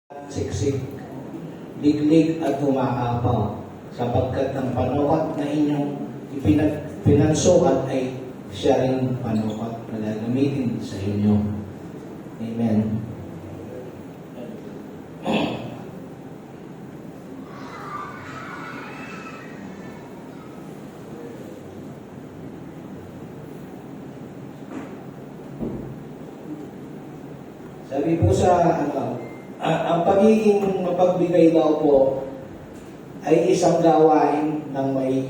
siksik, liglig at humaapaw, sapagkat ang panukat na inyong pinansukat ay siya rin panukat na gagamitin sa inyo. Amen. Sabi po sa ang pagiging mapagbigay daw po ay isang gawain ng may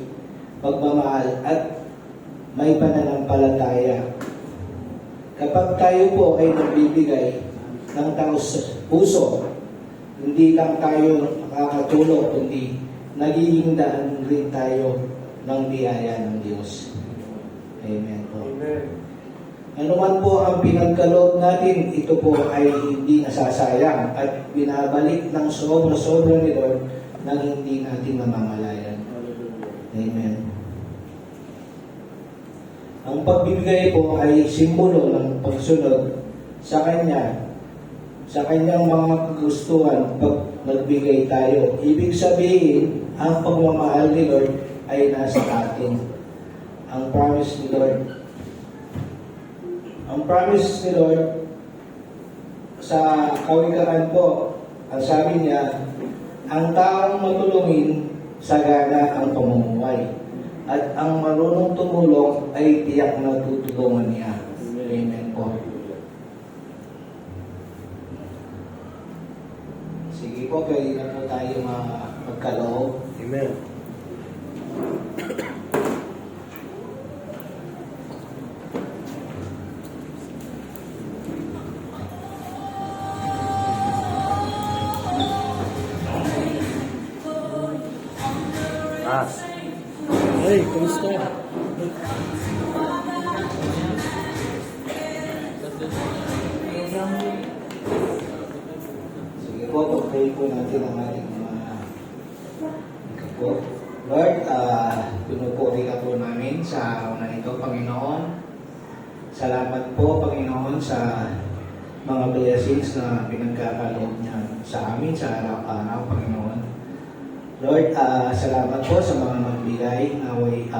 pagmamahal at may pananampalataya. Kapag tayo po ay nagbibigay ng taos puso, hindi lang tayo nakakatulong, kundi nagiging daan rin tayo ng biyaya ng Diyos. Amen po. Amen. Ano man po ang pinagkaloob natin, ito po ay hindi nasasayang at binabalik ng sobra-sobra ni Lord nang hindi natin namamalayan. Amen. Ang pagbibigay po ay simbolo ng pagsunod sa Kanya, sa Kanyang mga kagustuhan pag nagbigay tayo. Ibig sabihin, ang pagmamahal ni Lord ay nasa atin. Ang promise ni Lord. Ang promise ni Lord sa kawikaan po, ang sabi niya, ang taong matulungin, sagana ang pamumuhay. At ang marunong tumulong ay tiyak na tutulungan niya. Amen po. Sige po, pwede na po tayo magkaloob. Amen. Hey, kumusta? Sige po, pag-pray po natin ang ating mga po. Lord, pinupuri ka po namin sa araw na ito, Panginoon. Salamat po, Panginoon, sa mga blessings na pinagkakaloob niya sa amin sa araw-araw, Panginoon. Lord, salamat po sa mga magbigay. Naway,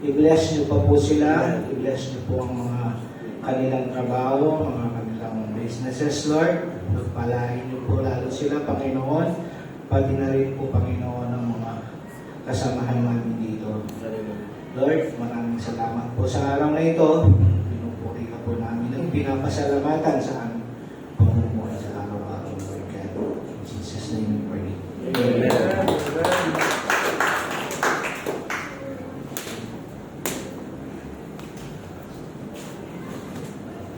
i-bless niyo pa po sila. I-bless niyo po ang mga kanilang trabaho, mga kanilang businesses, Lord. Pagpalain niyo po lalo sila, Panginoon. Pati na rin po, Panginoon, ang mga kasamahan namin dito. Lord, maraming salamat po sa araw na ito. Pinupuri ka po namin ang pinapasalamatan sa aming pamumuhay sa araw-araw, Lord God. In Jesus' name we pray. Amen.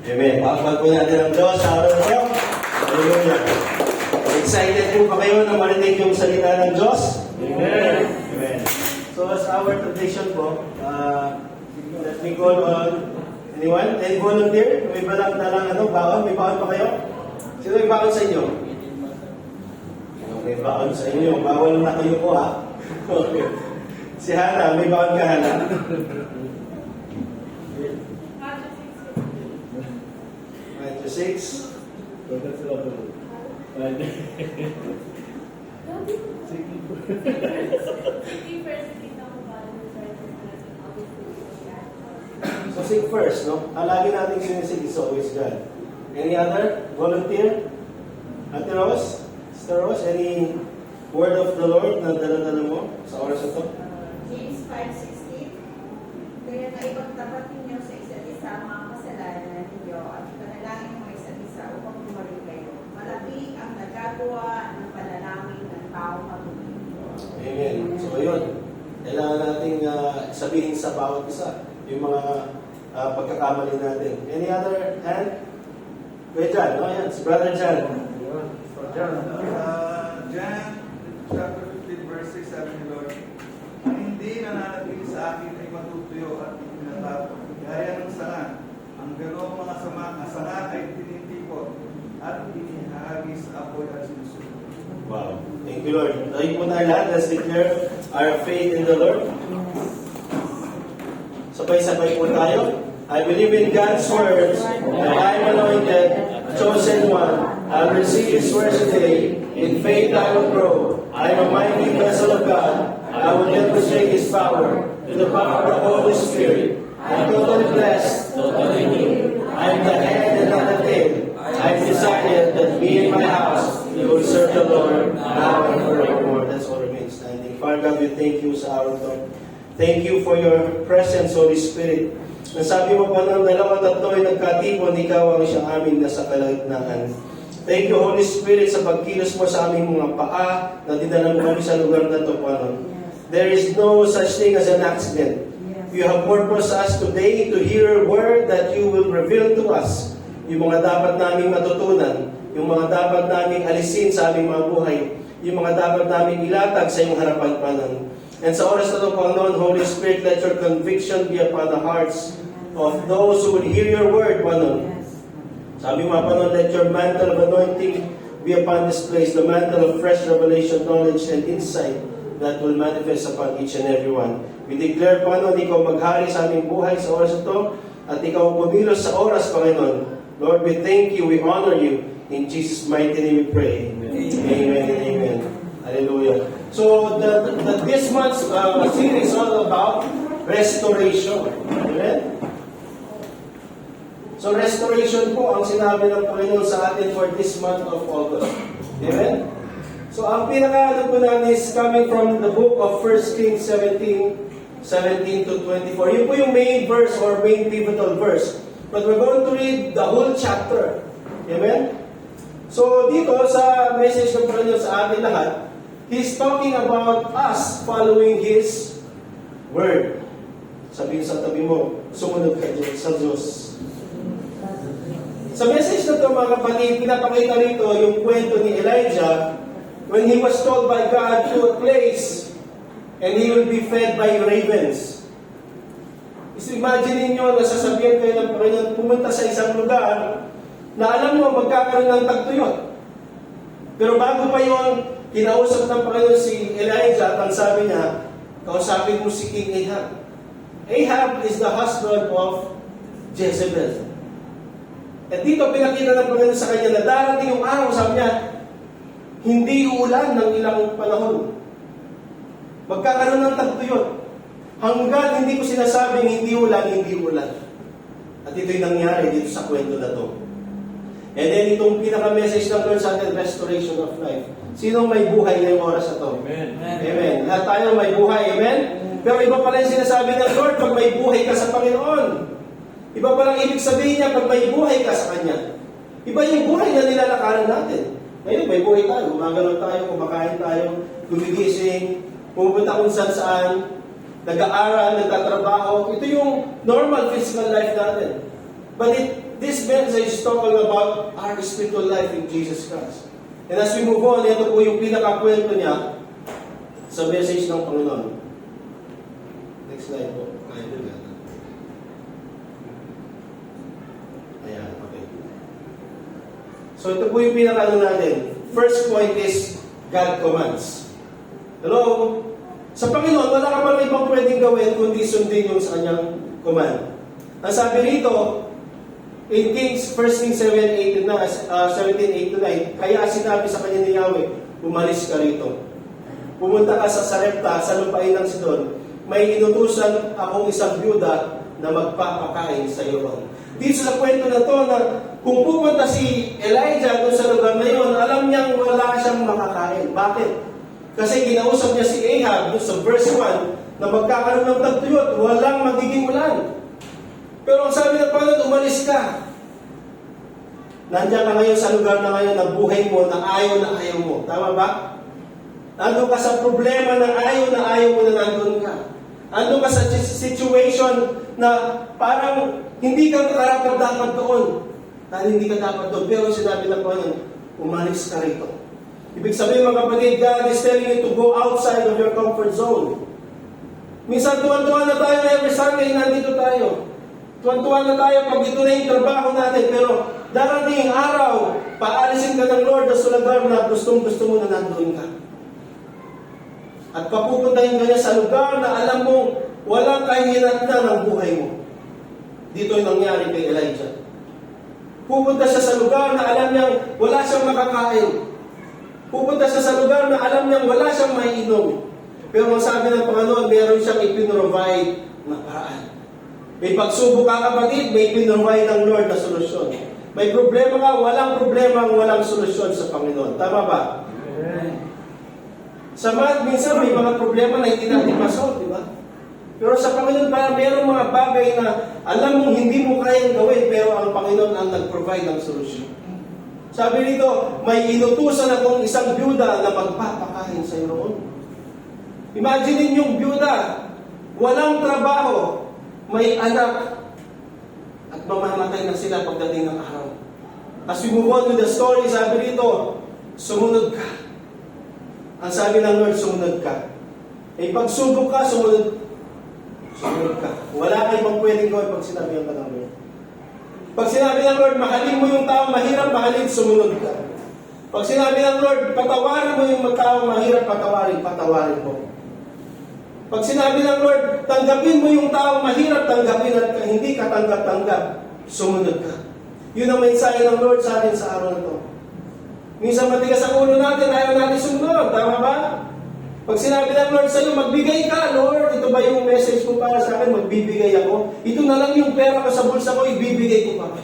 Amen. Pakapag po natin ang Diyos sa araw na ito. Hallelujah. Excited po ba kayo na marinig yung salita ng Diyos? Amen. Amen. So as our tradition po, let me call on anyone? Any volunteer? May balang baon? May baon pa kayo? Sino may baon sa inyo? May baon sa inyo. Bawal na kayo po ha. Okay. Si Hana, may baon ka Hana? Matthew 6. So seek first, no? Lagi natin sinisig is always God. Any other? Volunteer? Ate Rose? Sister Rose, any word of the Lord na dala-dala mo sa oras ito? James 5:16. Kaya na ipagtapat ninyo sa isa't isa ang mga kasalanan ninyo at panalangin mo isa't isa upang tumarin kayo. Malaki ang nagagawa ng panalangin ng tao matuloy. Amen. So yun, kailangan nating sabihin sa bawat isa yung mga pagkakamali natin. Any other hand? Kuya Jan, no? Yan, si Brother Jan. John chapter 15 verse 6 sabi ni Lord, ang hindi nananatili sa akin ay matutuyo at pinatapon. Gaya ng sanga, ang ganoong mga sanga ay tinitipon at inihahagi sa apoy at sinusunod. Wow. Thank you, Lord. Tayo po tayo lahat. Let's declare our faith in the Lord. Sabay-sabay po tayo. I believe in God's words that I am anointed, chosen one, I'll receive His words today. In faith I will grow. I am a mighty vessel of God. I will demonstrate His power to the power of the Holy Spirit. I'm totally blessed, totally new. I'm the head and not the tail. I've decided that me and my house, we will serve the Lord now and forevermore. That's all remains standing. Father God, we thank you sa araw ito. Thank you for your presence, Holy Spirit. Nasabi mo pa ng 2-3 ay nagkatipon, ikaw ang siyang aming nasa kalagitnaan. Thank you, Holy Spirit, sa pagkilos mo sa aming mga paa na dinala mo kami sa lugar na ito, Panginoon. There is no such thing as an accident. You have purposed us today to hear a word that you will reveal to us. Yung mga dapat naming matutunan, yung mga dapat naming alisin sa aming mga buhay, yung mga dapat naming ilatag sa iyong harapan, Panginoon. And sa oras na ito, Panginoon, Holy Spirit, let your conviction be upon the hearts of those who will hear your word, Panginoon. Sabi mo, Panginoon, let your mantle of anointing be upon this place, the mantle of fresh revelation, knowledge, and insight that will manifest upon each and every one. We declare, Panginoon, ikaw maghari sa aming buhay sa oras ito, at ikaw pumilos sa oras, Panginoon. Lord, we thank you, we honor you. In Jesus' mighty name we pray. Amen and amen. Hallelujah. So, this month's series is all about restoration. Amen? So, restoration po ang sinabi ng Panginoon sa atin for this month of August. Amen? So, ang pinaka-ano po natin is coming from the book of 1 Kings 17 to 24. Yun po yung main verse or main pivotal verse. But we're going to read the whole chapter. Amen? So, dito sa message ng Panginoon sa atin lahat, He's talking about us following His word. Sabihin sa tabi mo, sumunod ka sa Diyos. Sa message na ito, mga kapatid, pinapakita rito yung kwento ni Elijah when he was told by God to a place and he will be fed by ravens. Imagine ninyo na sasabihin kayo ng Panginoon, pumunta sa isang lugar na alam mo magkakaroon ng tagtuyot. Pero bago pa yung kinausap ng Panginoon si Elijah at ang sabi niya, kausapin mo si King Ahab. Ahab is the husband of Jezebel. At dito pinakita ng Panginoon sa kanya na darating yung araw, sabi niya, hindi uulan ng ilang panahon. Magkakaroon ng tagtuyot. Hanggang hindi ko sinasabing hindi ulan, hindi ulan. At ito'y nangyari dito sa kwento na to. And then itong pinaka-message ng Lord sa atin, restoration of life. Sinong may buhay ngayong oras na to? Amen. Amen. Lahat tayo may buhay. Amen? Pero iba pala yung sinasabi ng Lord pag may buhay ka sa Panginoon. Iba palang ibig sabihin niya pag may buhay ka sa Kanya. Iba yung buhay na nilalakaran natin. Ngayon, may buhay tayo. Gumagalaw tayo, kumakain tayo, gumigising, pumunta kung saan-saan, nag-aaral, nagtatrabaho. Ito yung normal physical life natin. But this message is talking about our spiritual life in Jesus Christ. And as we move on, ito po yung pinakakwento niya sa message ng Panginoon. Next slide po. Ayan, okay. So ito po yung pinaka-ano natin. First point is God commands. Hello? Sa Panginoon, wala ka pa ibang pwedeng gawin kundi sundin yung sa kanyang command. Ang sabi rito, in Kings, 1 Kings 17:8 to 9, kaya sinabi sa kanya ni Yahweh, umalis ka rito. Pumunta ka sa Sarepta, sa lupain ng Sidon. May inutusan akong isang byuda na magpapakain sa iyo. Dito sa kwento na to, na kung pupunta si Elijah doon sa lugar na yun, alam niyang wala siyang makakain. Bakit? Kasi kinausap niya si Ahab doon sa verse 1 na magkakaroon ng tagtuyot, walang magiging ulan. Pero ang sabi ng Panginoon, umalis ka. Nandiyan ka ngayon sa lugar na ngayon na buhay mo, na ayaw mo. Tama ba? Nandun ka sa problema na ayaw mo na nandun ka. Nandun ka sa situation na parang hindi ka karapat-dapat doon. Dahil hindi ka dapat doon. Pero sinabi ng Panginoon, umalis ka rito. Ibig sabihin mga kapatid, God is telling you to go outside of your comfort zone. Minsan tuwan-tuwan na tayo every Sunday, nandito tayo. Tuwan-tuwan na tayo pag ito na yung trabaho natin. Pero darating ang araw, paalisin ka ng Lord sa lugar na gustong-gusto mo na nandoon ka. At papupuntahin ka niya sa lugar na alam mo walang kahinatnan ng buhay mo. Dito yung nangyari kay Elijah. Pupunta siya sa lugar na alam niyang wala siyang makakain. Pupunta siya sa lugar na alam niyang wala siyang maiinom. Pero ang sabi ng Panginoon, meron siyang ipinrovide na paraan. May pagsubok ka kapatid, may ipinrovide ng Lord na solusyon. May problema ka, walang problema ang walang solusyon sa Panginoon. Tama ba? Sa minsan may mga problema na hindi natin masolve, di ba? Pero sa Panginoon parang mayroong mga bagay na alam mong hindi mo kayang gawin, pero ang Panginoon ang nag-provide ng solusyon. Sabi rito, may inutusan akong isang byuda na magpapakain sa roon. Imagine yung byuda, walang trabaho, may anak, at mamamatay na sila pagdating ng araw. As we move on with the story, sabi rito, sumunod ka. Ang sabi ng Lord, sumunod ka. Eh, pagsubok ka, sumunod ka. Wala kang ibang pwedeng gawin pag sinabi ka ng Lord. Pag sinabi ng Lord, mahalin mo yung taong mahirap, mahalin, sumunod ka. Pag sinabi ng Lord, patawarin mo yung taong mahirap, patawarin mo. Pag sinabi ng Lord, tanggapin mo yung taong mahirap, tanggapin at hindi ka tanggap-tanggap, sumunod ka. Yun ang mensahe ng Lord sa atin sa araw na ito. Minsan matigas ang ulo natin, ayaw natin sumunod. Tama ba? Pag sinabi ng Lord sa iyo, magbigay ka, Lord. Ito ba yung message ko para sa akin? Magbibigay ako. Ito na lang yung pera ko sa bulsa ko, ibibigay ko pa.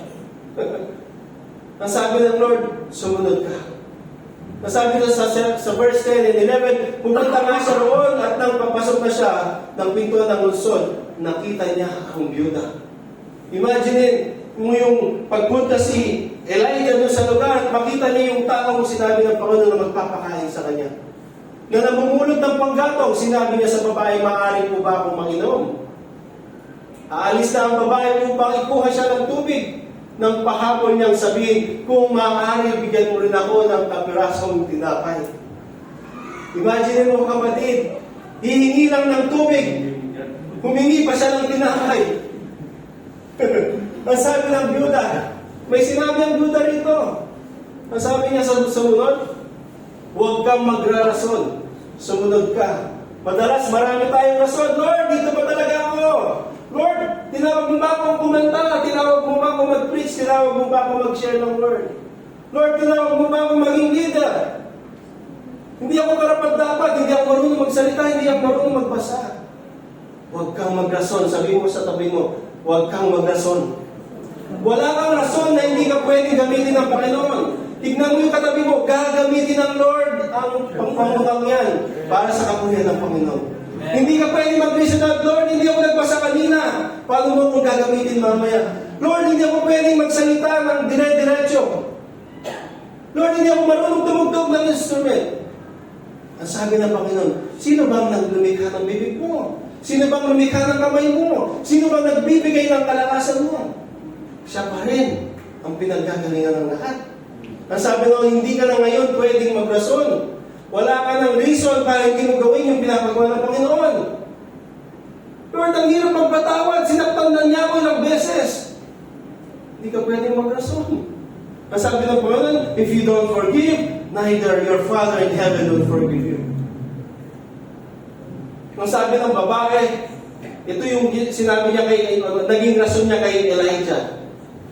Ang sabi ng Lord, sumunod ka. Nasabi na sa verse 10 and 11, pumunta nga siya roon at nang papasok na siya ng pintuan ng lungsod, nakita niya ang byuda. Imagine mo yung pagpunta si Elijah doon sa lugar at makita niya yung taong sinabi ng Panginoon na magpapakain sa kanya. Na namumulot ng panggatong, sinabi niya sa babae, maaari po ba akong manginom? Aalis na ang babae upang ikuha siya ng tubig. Nang pahapon niyang sabihin, kung maaari, bigyan mo rin ako ng kapirasong tinapay. Imagine mo kapatid, hihingi lang ng tubig, humingi pa siya ng tinapay. Ang sabi ng byuda, may sinabi ang byuda rito. Ang sabi niya sa sumunod, huwag kang magrarason, sumunod ka. Madalas marami tayong rason, Lord, dito ba talaga ako? Lord, tinawag mo ba akong kumanta? Tinawag mo ba akong mag-preach? Tinawag mo ba akong mag-share ng word? Lord, tinawag mo ba akong maging leader? Hindi ako karapat-dapat, hindi ako marunong magsalita, hindi ako marunong magbasa. Huwag kang magrason. Sabi mo sa tabi mo, huwag kang magrason. Wala kang rason na hindi ka pwede gamitin ng Panginoon. Tignan mo yung katabi mo, gagamitin ng Lord ang pangpangutang yan para sa kapulian ng Panginoon. Hindi ka pwede mag-vision of Lord, hindi ako nagbasa kanina. Paano mo kung gagamitin mamaya? Lord, hindi ako pwede magsalita ng dire-diretso. Lord, hindi ako marunong tumugtog ng instrument. Ang sabi ng Panginoon, sino bang naglumikha ng bibig mo? Sino bang lumikha ng kamay mo? Sino bang nagbibigay ng kalakasan mo? Siya pa rin ang pinagkagalingan ng lahat. Ang sabi ng hindi ka na ngayon pwedeng magrason. Wala ka ng reason para hindi mo gawin yung pinapagawa ng Panginoon. Lord, ang hirap magpatawad. Sinaktan na niya ako ilang beses. Hindi ka pwedeng magrason. Ang sabi ng Panginoon, if you don't forgive, neither your Father in heaven will forgive you. Ang sabi ng babae, ito yung sinabi niya naging rason niya kay Elijah.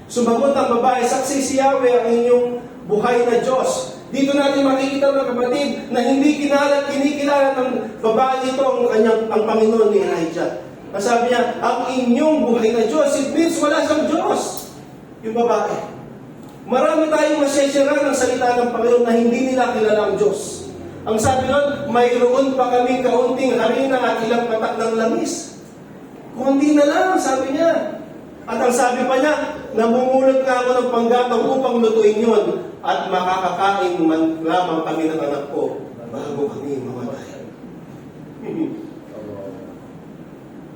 Sumagot ang babae, saksi si Yahweh ang inyong buhay na Diyos. Dito natin makikita mga kapatid na hindi kinikilala ng babae ito ang Panginoon ni Elijah. Sabi niya, ang inyong buhay na Diyos, it means wala siyang Diyos. Yung babae. Marami tayong masyashara ng salita ng Panginoon na hindi nila kilala ang Diyos. Ang sabi nun, mayroon pa kaming kaunting harina at ilang patak ng langis. Kundi na lang, sabi niya. At ang sabi pa niya, namumulot nga ako ng panggatong upang lutuin yun at makakakain man lamang kami ng anak ko bago kami mamatay.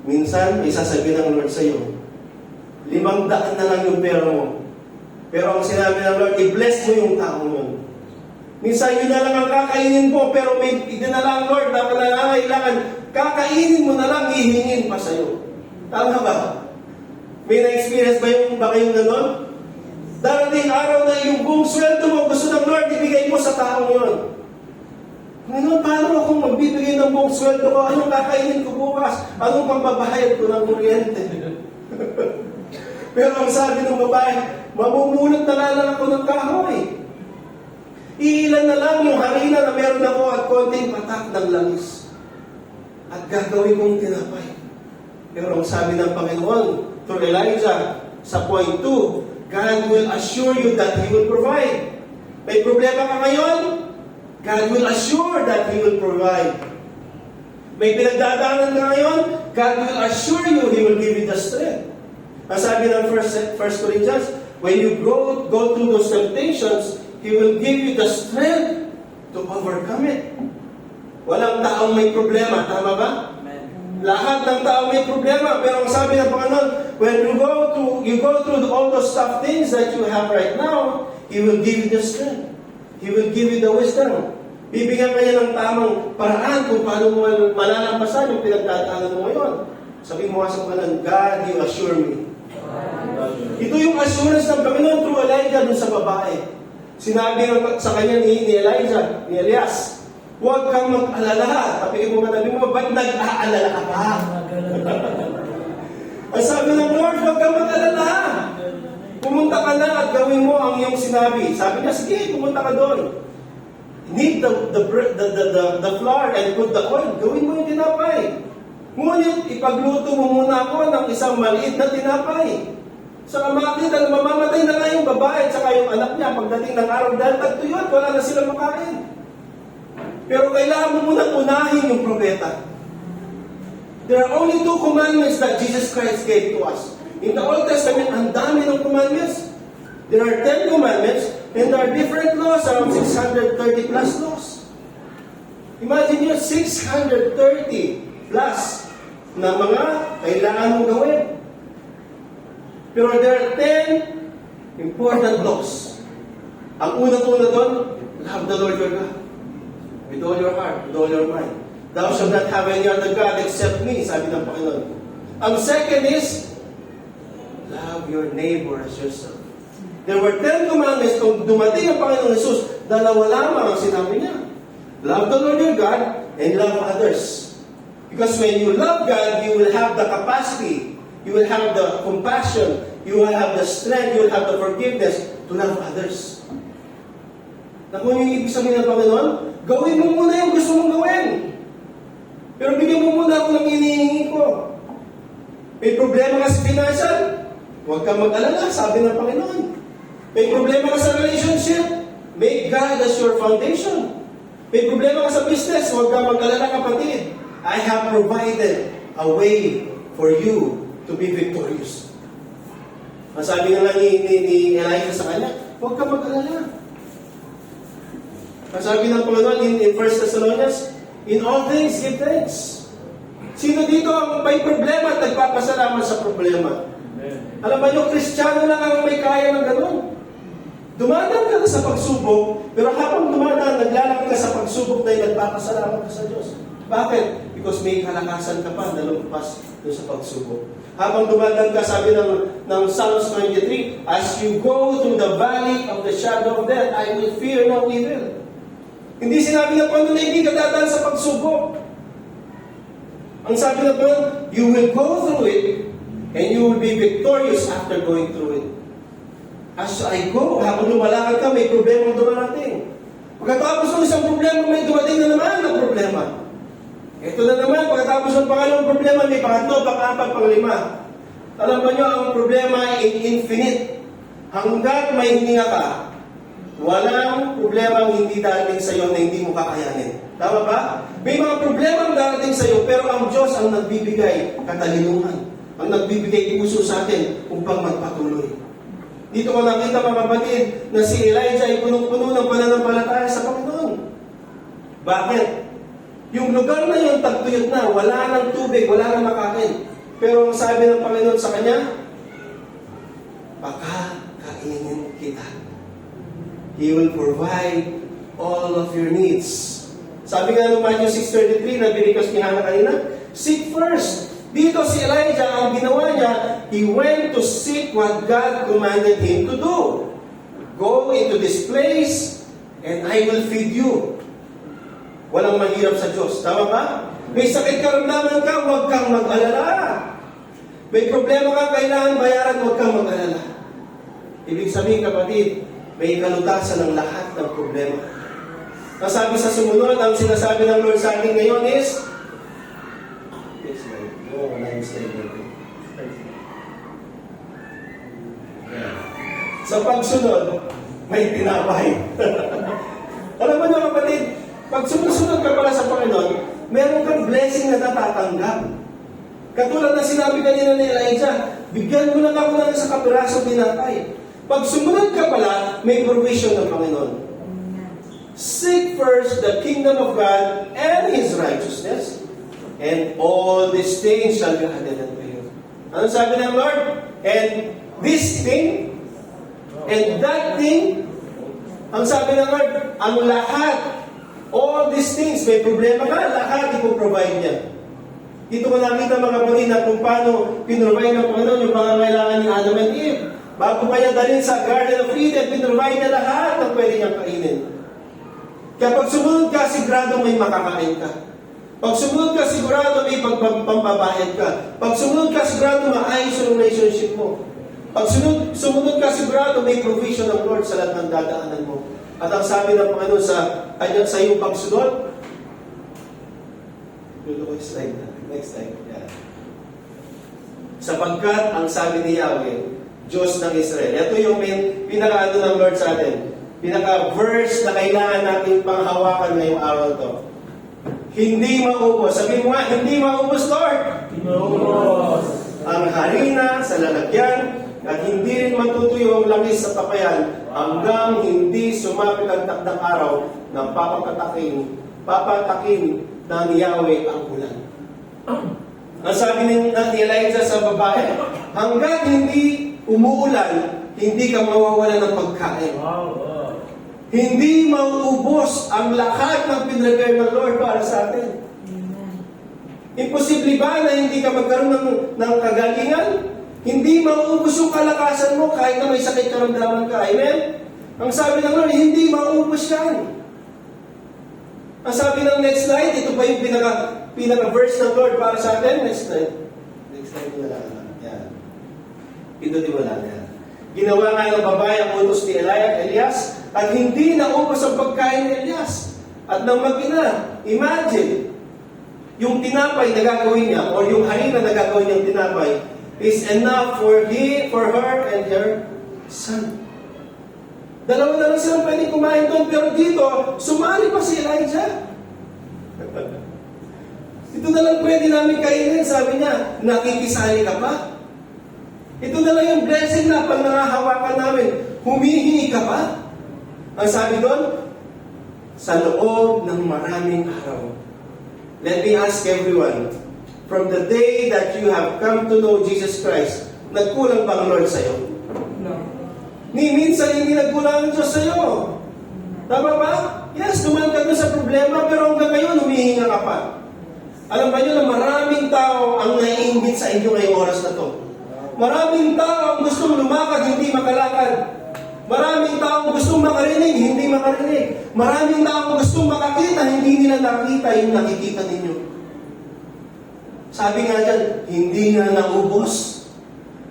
Minsan, may sasabihin ng Lord sa iyo, 500 na lang yung pera mo. Pero ang sinabi ng Lord, i-bless mo yung tao yun. Minsan, yun na lang ang kakainin mo, pero may idinala ang Lord na kailangan, kakainin mo na lang, hihingin pa sa iyo. Tama ba? May na-experience ba kayong gano'n? Darating araw na yung buong sweldo mo, gusto ng Lord, ibigay mo sa taong yun. Ngayon, paano akong magbibigay ng buong sweldo ko? Anong kakainin ko bukas? Anong pambabahayad ko ng kuryente? Pero ang sabi ng babae, Mamumulot na lang ako ng kahoy. Iilan na lang yung harina na meron ako at konting patak ng langis. At gagawin kong tinapay. Pero ang sabi ng Panginoon, through Elijah, sa point 2, God will assure you that He will provide. May problema ka ngayon? God will assure that He will provide. May pinagdadaanan ka ngayon? God will assure you He will give you the strength. Ang sabi ng 1 Corinthians, when you go through those temptations, He will give you the strength to overcome it. Walang taong may problema, tama ba? Lahat ng tao may problema, pero ang sabi ng Panginoon, when you go through all those tough things that you have right now, He will give you the strength. He will give you the wisdom. Bibigyan ka niya ng tamang paraan kung paano mo malalampasan yung pinagdadaanan mo ngayon. Sabi mo sa Panginoon, God, You assure me. Ito yung assurance ng Panginoon through Elijah dun sa babae. Sinabi sa kanya ni Elijah, ni Elias, huwag kang mag-alala. Tapiin mo manabi mo, ba't nag-aalala ka pa? Ang sabi ng Lord, huwag kang mag-alala. Pumunta ka na at gawin mo ang iyong sinabi. Sabi niya, sige, pumunta ka doon. Knead the flour and put the oil. Gawin mo yung tinapay. Ngunit, ipagluto mo muna ako ng isang maliit na tinapay. Sa kamakita, mamamatay na nga yung babae at saka yung anak niya pagdating ng araw dahil tagtuyot, wala na silang makain. Pero kailangan mo muna unahin yung propeta. There are only 2 commandments that Jesus Christ gave to us. In the Old Testament, ang dami ng commandments. There are 10 commandments and there are different laws, around 630 plus laws. Imagine nyo, 630 plus na mga kailangan mong gawin. Pero there are 10 important laws. Ang unang-una doon, love the Lord your God. With all your heart, with all your mind. Thou shalt not have any other God except me, sabi ng Panginoon. Ang second is, love your neighbor as yourself. There were 10 commandments. Kung dumating ang Panginoon Jesus, 2 lamang ang sinabi niya. Love the Lord your God and love others. Because when you love God, you will have the capacity, you will have the compassion, you will have the strength, you will have the forgiveness to love others. Na kung yung ibig sabihin ng Panginoon, gawin mo muna yung gusto mong gawin. Pero bigyan mo muna ako ng hinihingi ko. May problema ka sa financial, huwag kang mag-alala, sabi ng Panginoon. May problema ka sa relationship, make God as your foundation. May problema ka sa business, huwag kang mag-alala, kapatid. I have provided a way for you to be victorious. Ang sabi nga ni Elijah sa kanya, huwag kang mag-alala. Ang sabi ng Panginoon in 1 Thessalonians, in all things, give thanks. Sino dito ang may problema at nagpapasalamat sa problema? Alam ba nyo, Kristiyano lang ang may kaya ng gano'n. Dumadaan ka na sa pagsubok, pero habang dumadaan, naglalaki ka sa pagsubok dahil nagpapasalamat ka sa Diyos. Bakit? Because may kalakasan ka pa na lumpas doon sa pagsubok. Habang dumadaan ka, sabi ng Psalms 23, as you go through the valley of the shadow of death, I will fear no evil. Hindi sinabi ng Panginoon na hindi ka dadaan sa pagsubok. Ang sabi ng Panginoon, you will go through it and you will be victorious after going through it. As I go, habang lumalakad ka, may problema dumarating. Pagkatapos ng isang problema, may dumating na naman ng problema. Ito na naman, pagkatapos ng pangalawang problema, may pangatlo, pang-apat, pang-lima. Alam ba nyo, ang problema ay infinite. Hanggat may hininga ka, walang problema ang hindi darating sa iyo na hindi mo kakayanin. Tama ba? May mga problema ang darating sa iyo, pero ang Diyos ang nagbibigay katalinuhan. Ang nagbibigay puso sa atin upang magpatuloy. Dito ko nakita, mga kapatid, na si Elijah ay punong-puno ng pananampalataya sa Panginoon. Bakit? Yung lugar na yun, tagtuyot na, wala nang tubig, wala nang makain. Pero ang sabi ng Panginoon sa kanya, pakakainin kita. He will provide all of your needs. Sabi nga ng Matthew 6:33 na binikas ni Hannah kanina, seek first. Dito si Elijah, ang ginawa niya, he went to seek what God commanded him to do. Go into this place and I will feed you. Walang mahirap sa Diyos. Tama ba? May sakit karamdaman ka, huwag kang mag-alala. May problema ka, kailangan bayaran, huwag kang mag-alala. Ibig sabihin, kapatid, may kalutasan ng lahat ng problema. Ang sabi sa sumunod, ang sinasabi ng Lord sa akin ngayon is, next slide. No, wala yung slide natin. Yan. Sa pagsunod, may tinapay. Alam mo na kapatid, pag sumusunod ka pala sa Panginoon, meron kang blessing na natatanggap. Katulad na sinabi kanina ni Elijah, bigyan mo lang ako ng sa kapiraso tinapay. Pag sumunod ka pala, may provision ng Panginoon. Seek first the kingdom of God and His righteousness, and all these things shall be added unto you. Ano sabi ng Lord? And this thing, and that thing, ang sabi ng Lord, ang lahat, all these things, may problema ka, lahat ipoprovide niya. Dito ko nakita mga kapatid na kung paano pinrovide ng Panginoon yung pangangailangan ni Adam and Eve. Bago pa niya dalhin sa Garden of Eden, pinrovide niya lahat ng pwede niyang kainin. Kaya pag sumunod ka, sigurado may makakain ka. Pag sumunod ka, sigurado may pagpapabayad ka. Pag sumunod ka, sigurado maayos yung relationship mo. Pag sumunod ka, sigurado may provision ng Lord sa lahat ng dadaanan mo. At ang sabi ng Panginoon sa iyong pagsunod, slide na. Next slide. Yeah. Sapagkat ang sabi ni Yahweh, Diyos ng Israel. Ito yung pinaka-ano ng Lord sa atin. Pinaka-verse na kailangan natin panghawakan ngayong araw to. Hindi maubos. Sabi mo nga, hindi maubos, Lord. Maubos. Ang harina sa lalagyan at hindi rin matutuyo ang langis sa papayan hanggang hindi sumapit ang takdang araw ng papatakin na ni Yahweh ang ulan. Ang sabi ni Elijah sa babae, hanggang hindi umuulan, hindi ka mawawalan ng pagkain. Hindi mauubos ang lahat ng pinrepare ng Lord para sa atin. Imposible ba na hindi ka magkaroon ng kagalingan? Hindi mauubos yung kalakasan mo kahit na may sakit karamdaman ka. Amen? Ang sabi ng Lord, hindi mauubos yan. Ang sabi ng next slide, ito pa yung pinaka-verse ng Lord para sa atin. Next slide. Next slide mo lang. Yan. Pindutin mo lang. Yan. Ginawa nga ng babae ang utos ni Elias at hindi naubos ang pagkain ni Elias. At nang mag-ina, imagine, yung tinapay na gagawin niya or yung harina na gagawin niyang tinapay is enough for her and her son. Dalawa na lang silang pwedeng kumain doon, pero dito, sumali pa si Elijah. Ito na lang pwede namin kainin, sabi niya, nakikisali ka pa? Ito na lang yung blessing na pag nangahawakan namin, humihingi ka pa? Ang sabi doon, sa loob ng maraming araw. Let me ask everyone, from the day that you have come to know Jesus Christ, nagkulang ba ang Lord sa'yo? Minsan hindi nagkulang ang Diyos sa'yo. Tama ba? Yes, dumaan ka sa problema, pero hanggang ngayon, humihinga ka pa. Alam ba nyo na maraming tao ang naiinggit sa inyo ngayong oras na to? Maraming tao ang gustong lumakad, hindi makalakad. Maraming tao ang gustong makarinig, hindi makarinig. Maraming tao ang gustong makakita, hindi nila nakita yung nakikita ninyo. Sabi nga dyan, hindi na naubos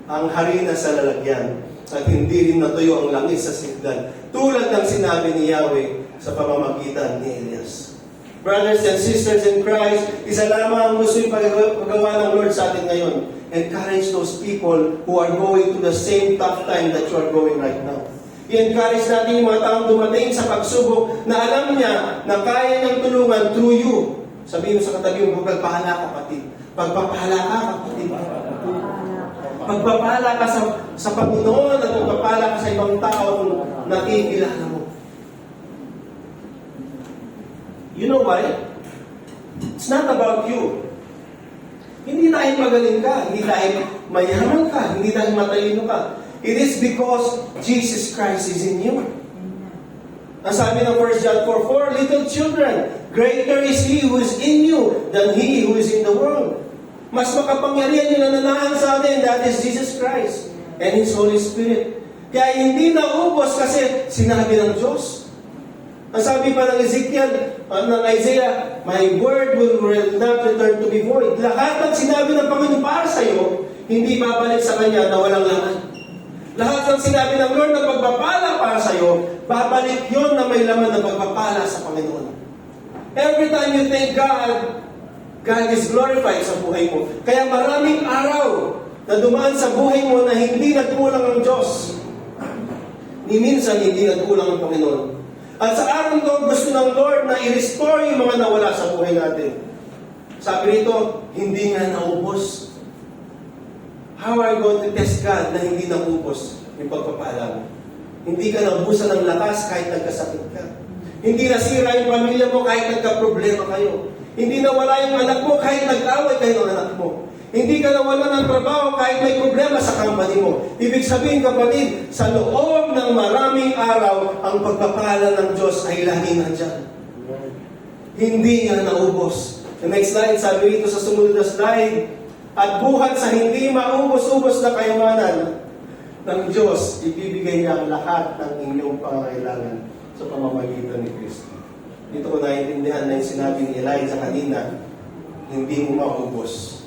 ang harina sa lalagyan at hindi rin natuyo ang langis sa sigdan. Tulad ng sinabi ni Yahweh sa pamamagitan ni Elias. Brothers and sisters in Christ, isa lamang ang gusto yung paggawa ng Lord sa atin ngayon. Encourage those people who are going to the same tough time that you are going right now. I-encourage natin yung mga taong dumating sa pagsubok na alam niya na kaya niyang tulungan through you. Sabihin mo sa katabi mo, pagpapahala ka, kapatid. Pagpapahala ka, kapatid. Pagpapahala ka sa Panginoon at pagpapahala ka sa ibang tao na nakikilala mo. You know why? It's not about you. Hindi dahil magaling ka, hindi dahil mayaman ka, hindi dahil matalino ka. It is because Jesus Christ is in you. Ang sabi ng 1 John 4:4, little children, greater is He who is in you than he who is in the world. Mas makapangyarihan yung nananahan sa atin, that is Jesus Christ and His Holy Spirit. Kaya hindi naubos kasi sinabi ng Diyos. Ang sabi pa ng Isaiah, my word will not return to me void. Lahat ng sinabi ng Panginoon para sa iyo, hindi babalik sa Kanya na walang laman. Lahat ng sinabi ng Lord na pagpapala para sa iyo, babalik yon na may laman na pagpapala sa Panginoon. Every time you thank God, God is glorified sa buhay mo. Kaya maraming araw na dumaan sa buhay mo na hindi nagkulang ang Diyos. Ni minsan hindi nagkulang ang Panginoon. At sa araw to, gusto ng Lord na i-restore yung mga nawala sa buhay natin. Sabi nito, hindi nga naubos. How are you going to test God na hindi naubos yung pagpapala mo? Hindi ka naubusan ng lakas kahit nagkasakit ka. Hindi nasira yung pamilya mo kahit nagka-problema kayo. Hindi nawala yung anak mo kahit nag-away kayo ng anak mo. Hindi ka nawala ng trabaho kahit may problema sa company mo. Ibig sabihin, kapatid, sa loob ng maraming araw, ang pagpapala ng Diyos ay laging nandyan. Hindi nga naubos. The next slide, sabi ito sa sumunod na slide, at buhat sa hindi maubos-ubos na kayamanan ng Diyos, ibibigay niya ang lahat ng inyong pangangailangan sa pamamagitan ni Kristo. Dito ko naiintindihan na yung sinabi ni Elijah kanina, hindi mo maubos.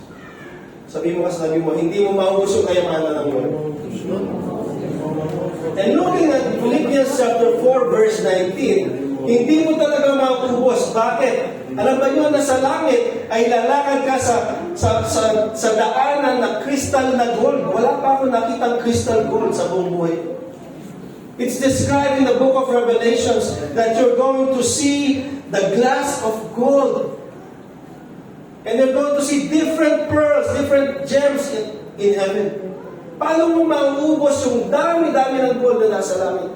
Sabi mo, hindi mo maubos yung kayamanan ng Lord. And looking at Philippians chapter 4 verse 19, hindi mo talaga maubos. Bakit? Alam ba nyo na sa langit ay lalakad ka sa daanan na crystal na gold. Wala pa ako nakitang crystal gold sa buong buhay ko. It's described in the book of Revelations that you're going to see the glass of gold. And you're going to see different pearls, different gems in heaven. Paano mo mauubos yung dami-dami ng gold na nasa langit?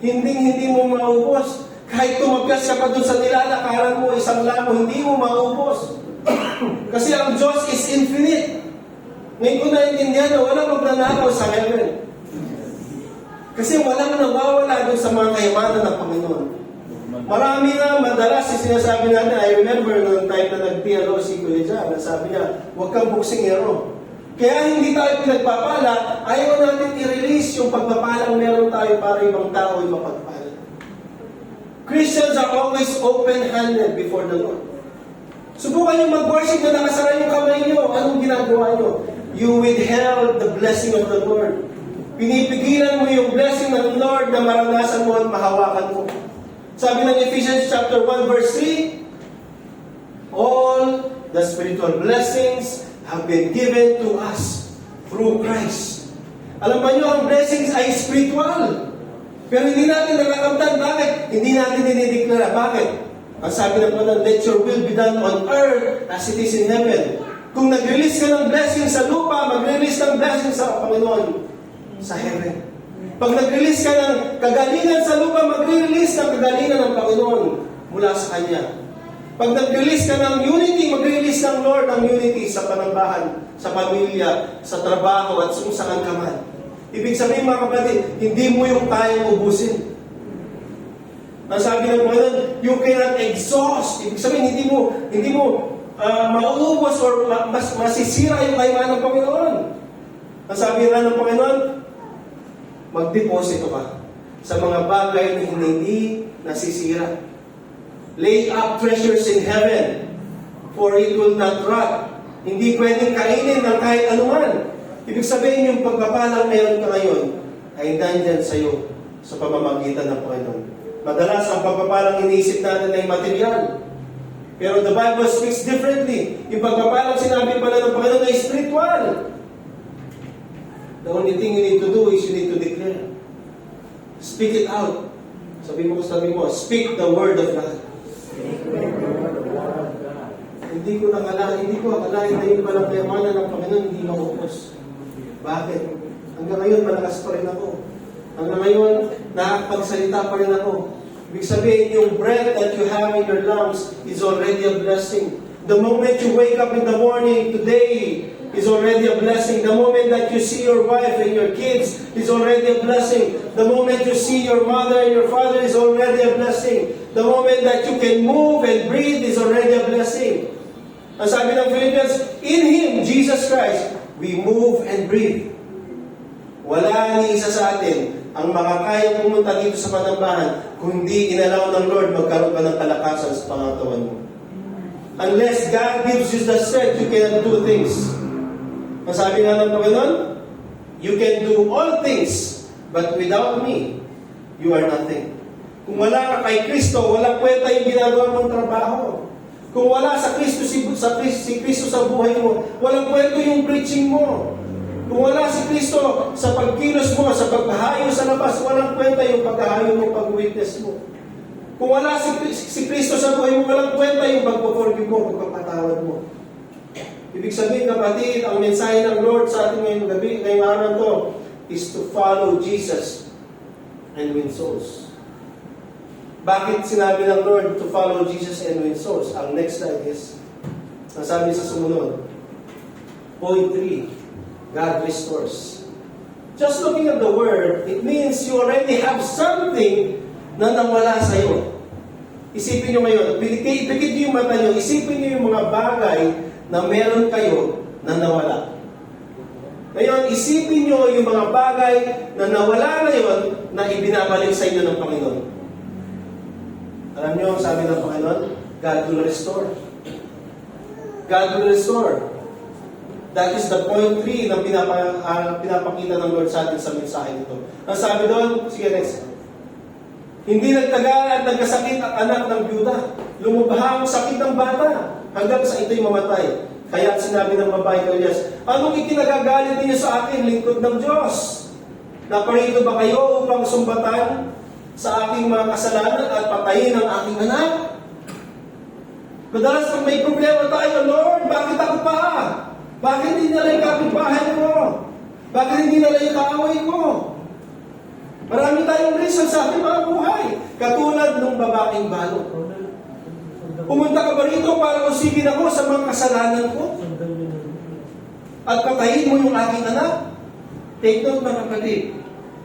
Hindi mo maubos. Kahit tumagkas ka pa dun sa nilalakaran mo, isang lamo, hindi mo maubos. Kasi ang Diyos is infinite. Ngayon ko naiintindihan na walang magnanakaw sa heaven. Kasi walang nawawala dun sa mga kayamanan ng Panginoon. Marami na madalas sinasabi natin, I remember noong time na nag-PLO si Kuya Jan, sabi niya, huwag kang buksingero. Kaya hindi tayo pinagpapala, ayaw natin i-release yung pagpapalang meron tayo para ibang tao ay mapagpala. Christians are always open-handed before the Lord. Subukan yung mag-worship na nakasara yung kamay nyo. Anong ginagawa nyo? You withheld the blessing of the Lord. Pinipigilan mo yung blessing ng Lord na maranasan mo at mahawakan mo. Sabi ng Ephesians chapter 1 verse 3, all the spiritual blessings have been given to us through Christ. Alam ba nyo, ang blessings ay spiritual. Pero hindi natin nakakamtan. Bakit? Hindi natin dinideklara. Bakit? Ang sabi ng Panginoon, let your will be done on earth as it is in heaven. Kung nag-release ka ng blessing sa lupa, mag-release ng blessing sa Panginoon sa heaven. Pag nag-release ka ng kagalingan sa lupa, mag-release ng kagalingan ng Panginoon mula sa Kanya. Pag nag-release ka ng unity, mag-release ng Lord ng unity sa panambahan, sa pamilya, sa trabaho, at kung saan ka man. Ibig sabihin, mga kapatid, hindi mo yung kayang ubusin. Ang sabi ng Panginoon, you cannot exhaust. Ibig sabihin, hindi mo mauubos or masisira yung kayamanan ng Panginoon. Ang sabi nga ng Panginoon, magdeposito ka sa mga bagay na hindi nasisira. Lay up treasures in heaven, for it will not rot. Hindi pwedeng kainin ng kahit anuman. Ibig sabihin, yung pagpapalang meron ka ngayon ay nandyan sa iyo sa pamamagitan ng Panginoon. Madalas, ang pagpapalang iniisip natin ay material. Pero the Bible speaks differently. Yung pagpapalang sinabi pala ng Panginoon ay spiritual. The only thing you need to do is you need to declare. Speak it out. Sabi mo, speak the word of God. Hindi ko akalain na yun palang kayamanan ng Panginoon, hindi maubos. Bakit? Hanggang ngayon, malakas pa rin ako. Hanggang ngayon, nakakapagsalita pa rin ako. Ibig sabihin, yung breath that you have in your lungs is already a blessing. The moment you wake up in the morning today is already a blessing. The moment that you see your wife and your kids is already a blessing. The moment you see your mother and your father is already a blessing. The moment that you can move and breathe is already a blessing. Ang sabi ng Philippians, in Him, Jesus Christ, we move and breathe. Wala ni isa sa atin ang makakaya pumunta dito sa panambahan kung hindi inalaw ng Lord magkaroon ka ng kalakasan sa pangatawan mo. Unless God gives you the strength, you cannot do things. Ang sabi nga ng Panginoon, You can do all things, but without me, you are nothing. Kung wala ka kay Kristo, walang kwenta yung ginagawa mong trabaho. Kung wala sa Kristo, si Kristo sa buhay mo, walang kwento yung preaching mo. Kung wala si Kristo sa pagkilos mo, sa paghahayo sa labas, walang kwenta yung paghahayo mo, pag-witness mo. Kung wala si Kristo sa buhay mo, walang kwenta yung pagpo-forgive mo, pagpapatawad mo. Ibig sabihin, kapatid, ang mensahe ng Lord sa ating ngayong gabi, ngayong araw to, is to follow Jesus and win souls. Bakit sinabi ng Lord to follow Jesus and win souls? Ang next slide is, ang sabi sa sumunod, point 3, God restores. Just looking at the word, it means you already have something na nawala sa iyo. Isipin nyo ngayon, pikit nyo yung mata nyo, isipin nyo yung mga bagay na meron kayo na nawala. Ngayon, isipin nyo yung mga bagay na nawala ngayon na ibinabalik sa inyo ng Panginoon. Alam nyo, sabi ng Panginoon, God will restore. God will restore. That is the point 3 na pinapakita ng Lord sa atin sa mensahe nito. Ang sabi doon, sige next. Hindi nagtagal at nagkasakit ang anak ng byuda. Lumubha ang sakit ng bata hanggang sa ito'y mamatay. Kaya sinabi ng babae kay Elias, anong ikinagagalit niyo sa akin, lingkod ng Diyos? Naparito ba kayo upang sumbatan sa aking mga kasalanan at patayin ang aking anak? Madalas pag may problema tayo, Lord, bakit ako pa? Bakit hindi nila yung kapitbahay ko? Bakit hindi nila yung kaaway ko? Marami tayong reason sa ating mga buhay. Katulad ng babaeng balo. Pumunta ka ba rito para usigin ako sa mga kasalanan ko? At patayin mo yung aking anak? Take note mga kapatid.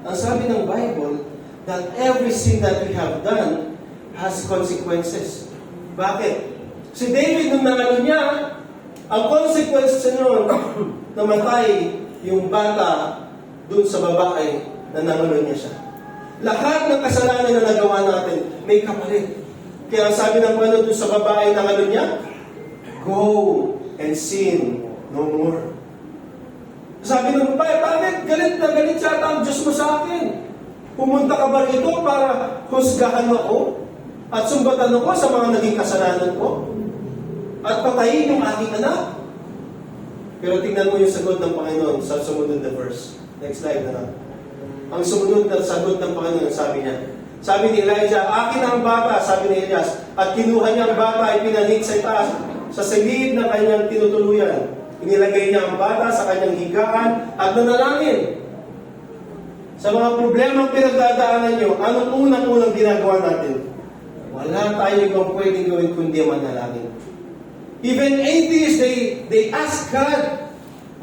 Ang sabi ng Bible, that every sin that we have done has consequences. Bakit? Si David, nung nangano niya, ang consequence nun, namatay yung bata dun sa babae na nangano niya siya. Lahat ng kasalanan na nagawa natin, may kapalit. Kaya sabi ng Panginoon dun sa babae na nangano niya, go and sin no more. Sabi ng babae, bakit? Galit na galit siya ang Diyos mo sa akin. Pumunta ka ba rito para husgahan ako at sumbatan ako sa mga naging kasalanan ko? At patayin yung aking anak? Pero tingnan mo yung sagot ng Panginoon sa sumunod na verse. Next slide na lang. Ang sumunod na sagot ng Panginoon, sabi niya, sabi ni Elijah, akin ang bata, sabi ni Elias, at kinuha niya ang bata ay pinanhig sa itaas, sa silid ng kanyang tinutuluyan. Inilagay niya ang bata sa kanyang higaan at nanalangin. Sa mga problemang pinagdadaanan nyo, anong unang-unang ginagawa natin? Wala tayo ibang pwedeng gawin kundi manalangin. Even atheists, they ask God.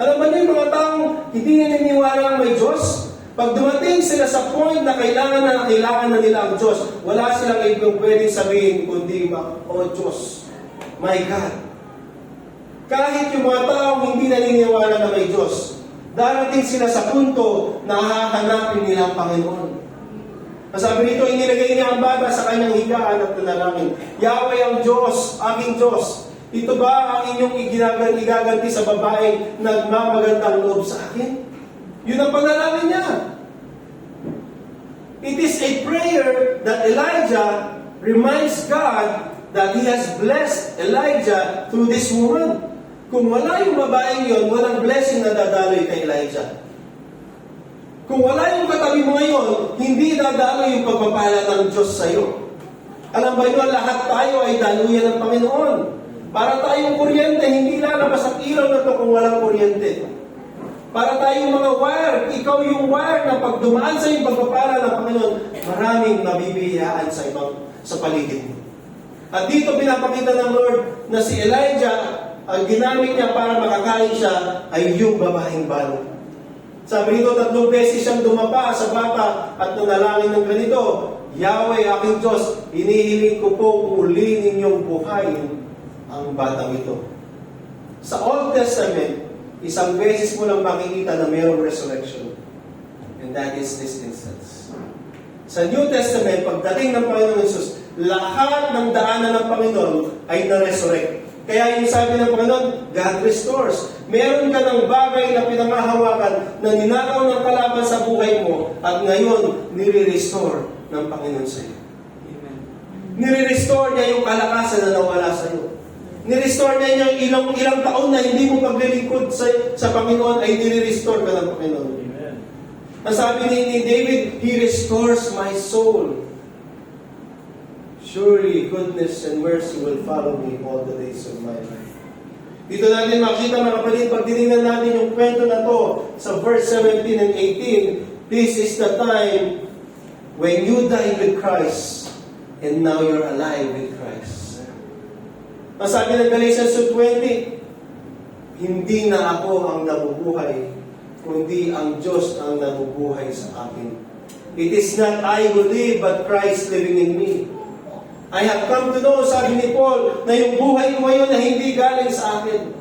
Alam ba niyo yung mga taong hindi naniniwala may Diyos? Pag dumating sila sa point na kailangan na nila ang Diyos, wala silang ibang pwedeng sabihin kundi, oh Diyos, my God. Kahit yung mga taong hindi naniniwala na may Diyos, darating sila sa punto na hahanapin nila ang Panginoon. Sabi nito, inilagay niya ang bata sa kanyang higaan at nanalangin. Yahweh ang Diyos, aking Diyos. Ito ba ang inyong igaganti sa babae nagmamagandang loob sa akin? Yun ang panalangin niya. It is a prayer that Elijah reminds God that He has blessed Elijah through this woman. Kung wala yung babaeng yun, walang blessing na dadaloy kay Elijah. Kung wala yung katabi mo ngayon, hindi dadaloy yung pagpapala ng Diyos sa iyo. Alam ba nyo, lahat tayo ay daluyan ng Panginoon. Para tayong kuryente, hindi lalabas ang ilaw na ito kung walang kuryente. Para tayong mga wire, ikaw yung wire na pag dumaan sa iyong pagpapala ng Panginoon, maraming nabibiyaan sa paligid mo. At dito pinapakita ng Lord na si Elijah, ang ginamit niya para makakain siya ay yung babaeng balo. Sabi nito, 3 beses siyang dumapa sa bata at nanalangin ng ganito, Yahweh, aking Diyos, inihiling ko po uli ninyong buhayin ang batang ito. Sa Old Testament, isang beses mo lang makikita na mayroong resurrection. And that is this instance. Sa New Testament, pagdating ng Panginoon Jesus, lahat ng daanan ng Panginoon ay na-resurrect. Kaya yung sabi ng Panginoon, God restores. Meron ka ng bagay na pinangahawakan na ninakaw ng kalaban sa buhay mo at ngayon, nire-restore ng Panginoon sa iyo. Nire-restore niya yung kalakasan na nawala sa iyo. Nire-restore niya yung ilang taon na hindi mo paglilingkod sa Panginoon ay nire-restore ka ng Panginoon. Ang sabi ni David, He restores my soul. Surely goodness and mercy will follow me all the days of my life. Dito natin makita mga kapatid, pag tinignan natin yung kwento na to sa verse 17 and 18, this is the time when you died with Christ and now you're alive with Christ. Ang sabi ng Galatians 2:20, hindi na ako ang nabubuhay, kundi ang Diyos ang nabubuhay sa akin. It is not I who live, but Christ living in me. I have come to know, sabi ni Paul, na yung buhay ko ngayon na hindi galing sa akin.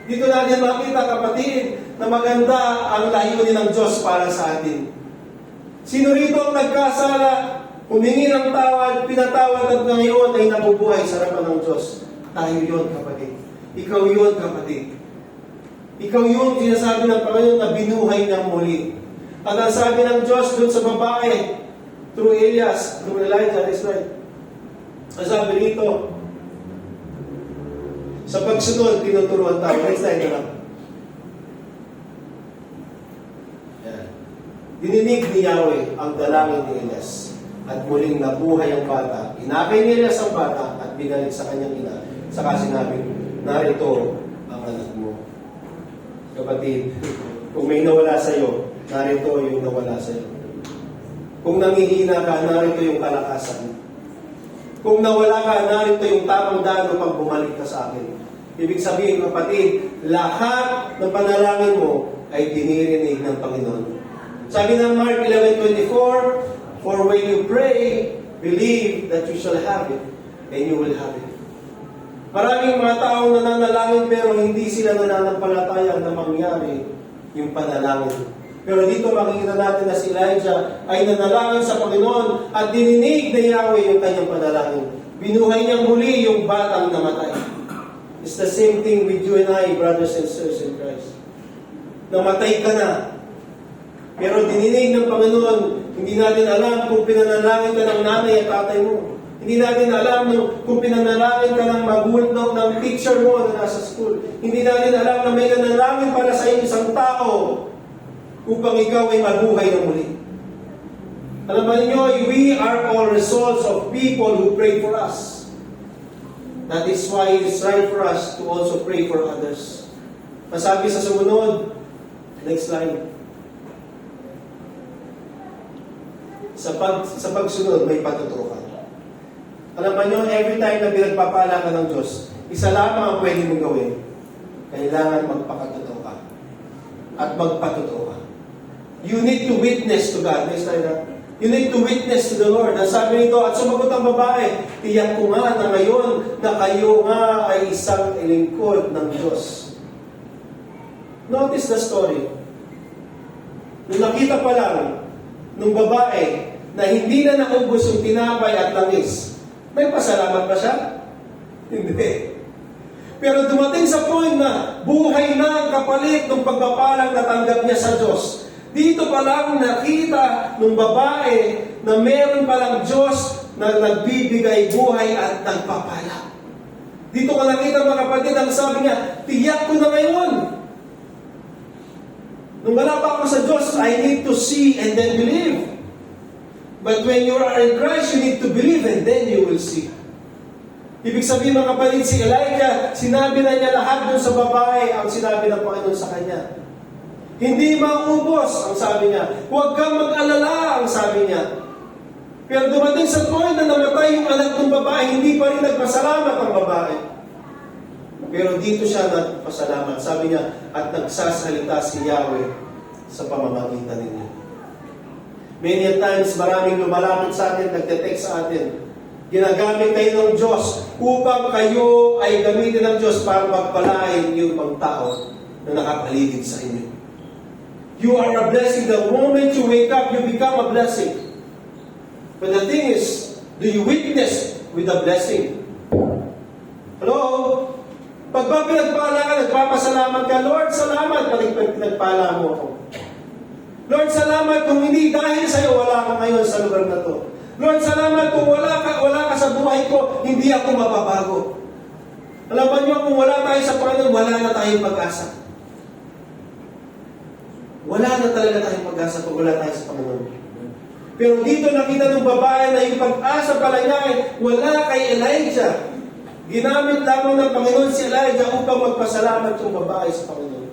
Dito natin makita, kapatid, na maganda ang layunin ng Diyos para sa atin. Sino rito ang nagkasala, humingi ng tawad, pinatawad at ngayon ay nabubuhay sa harapan ng Diyos? Tayo yun, kapatid. Ikaw yun, kapatid. Ikaw yun, sinasabi ng Panginoon na binuhay ng muli. At ang sabi ng Diyos dun sa babae, through Elijah, is right. Ang sabi rito, sa pagsunod, tinuturuan tayo. Next slide na lang. Yan. Dininig ni Yahweh ang dalangin ni Elias at muling nabuhay ang bata. Inakay ni Elias ang bata at binalik sa kanyang ina. Saka sinabi, narito ang anak mo. Kapatid, kung may nawala sa iyo, narito yung nawala sa iyo. Kung nangihina ka, narito yung kalakasan. Kung nawala ka, narito yung tamang daan upang bumalik ka sa akin. Ibig sabihin, kapatid, lahat ng panalangin mo ay dinirinig ng Panginoon. Sabi ng Mark 11:24, for when you pray, believe that you shall have it, and you will have it. Maraming mga taong nananalangin pero hindi sila nananampalataya na mangyari yung panalangin. Pero dito makikita natin na si Elijah ay nanalangin sa Panginoon at dininig ni Yahweh yung kanyang panalangin. Binuhay niyang muli yung batang namatay. It's the same thing with you and I, brothers and sisters in Christ. Namatay ka na. Pero dininig ng Panginoon, hindi natin alam kung pinanalangin ka ng nanay at tatay mo. Hindi natin alam kung pinanalangin ka ng magulang ng teacher mo na nasa school. Hindi natin alam na may nanalangin para sa isang tao upang ikaw ay mabuhay na muli. Alam ba ninyo, we are all results of people who pray for us. That is why it's right for us to also pray for others. Masabi sa sumunod, next slide. Sa pagsunod, may patutukan. Alam ba nyo, every time na pinagpapala ka ng Diyos, isa lamang ang pwede mong gawin. Kailangan magpakatotoo ka. At magpatotoo ka. You need to witness to God. Next slide na. You need to witness to the Lord. Ang sabi nito, at sumagot ang babae, tiyak ko nga na ngayon na kayo nga ay isang lingkod ng Diyos. Notice the story. Nung nakita pa lang nung babae na hindi na naubos yung tinapay at langis, may pasalamat ba siya? Hindi. Pero dumating sa point na buhay na ang kapalit ng pagpapalang natanggap niya sa Diyos. Dito pa lang nakita ng babae na meron palang Diyos na nagbibigay buhay at nagpapala. Dito ka nakita mga kapatid, ang sabi niya, tiyak ko na ngayon. Nung wala pa ako sa Diyos, I need to see and then believe. But when you are in Christ, you need to believe and then you will see. Ibig sabihin mga kapatid, si Elijah, sinabi na niya lahat dun sa babae ang sinabi ng Panginoon sa kanya. Hindi maubos, ang sabi niya. Huwag kang mag-alala, ang sabi niya. Pero dumating sa point na namatay yung anak ng babae, hindi pa rin nagpasalamat ang babae. Pero dito siya nagpasalamat. Sabi niya, at nagsasalita si Yahweh sa pamamagitan ninyo. Many times, maraming lumalapit sa atin, nagte-text sa atin. Ginagamit kayo ng Diyos upang kayo ay gamitin ng Diyos para magpalain yung ibang tao na nakapaligid sa inyo. You are a blessing. The moment you wake up, you become a blessing. But the thing is, do you witness with the blessing? Hello? Pag ba pinagpala ka, nagpapasalamat ka, Lord, salamat, pag pinagpala mo ako. Lord, salamat kung hindi dahil sa'yo, wala ka ngayon sa lugar na to. Lord, salamat kung wala ka sa buhay ko, hindi ako mababago. Alam ba niyo, kung wala tayo sa Panginoon, wala na tayong pag-asa. Wala na talaga tayong pag-asa kung wala tayo sa Panginoon. Pero dito nakita ng babae na yung pag-asa pala niya ay wala kay Elijah. Ginamit lamang ng Panginoon si Elijah upang magpasalamat yung babae sa Panginoon.